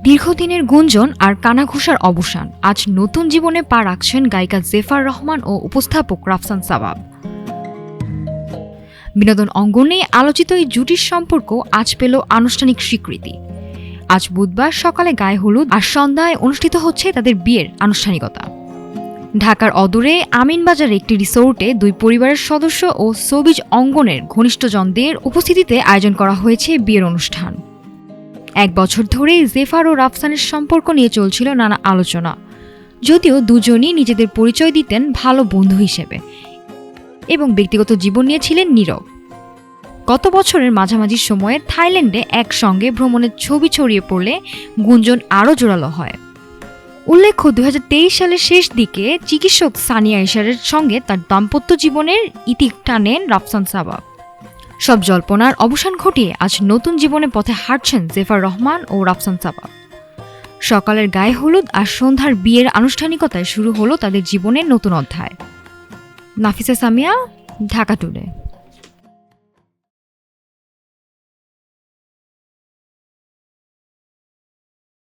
দীর্ঘদিনের গুঞ্জন আর কানাঘুষার অবসান, আজ নতুন জীবনে পা রাখছেন গায়িকা জেফার রহমান ও উপস্থাপক রাফসান সাবাব। বিনোদন অঙ্গনে আলোচিত এই জুটির সম্পর্ক আজ পেল আনুষ্ঠানিক স্বীকৃতি। আজ বুধবার সকালে গায়ে হলুদ আর সন্ধ্যায় অনুষ্ঠিত হচ্ছে তাদের বিয়ের আনুষ্ঠানিকতা। ঢাকার অদূরে আমিনবাজারে একটি রিসোর্টে দুই পরিবারের সদস্য ও শোবিজ অঙ্গনের ঘনিষ্ঠজনদের উপস্থিতিতে আয়োজন করা হয়েছে বিয়ের অনুষ্ঠান। 1 বছর ধরেই জেফার ও রাফসানের সম্পর্ক নিয়ে চলছিল নানা আলোচনা, যদিও দুজনই নিজেদের পরিচয় দিতেন ভালো বন্ধু হিসেবে এবং ব্যক্তিগত জীবন নিয়ে ছিলেন নীরব। গত বছরের মাঝামাঝি সময়ে থাইল্যান্ডে একসঙ্গে ভ্রমণের ছবি ছড়িয়ে পড়লে গুঞ্জন আরও জোরালো হয়। উল্লেখ্য, 2023 সালের শেষ দিকে চিকিৎসক সানিয়া ইশারের সঙ্গে তার দাম্পত্য জীবনের ইতি টানেন রাফসান সাবাব। সব জল্পনার অবসান ঘটিয়ে আজ নতুন জীবনের পথে হাঁটছেন জেফার রহমান ও রাফসান সাবাব। সকালের গায়ে হলুদ আর সন্ধ্যার বিয়ের আনুষ্ঠানিকতায় শুরু হলো তাদের জীবনের নতুন অধ্যায়। নাফিসা সামিয়া, ঢাকা টুডে।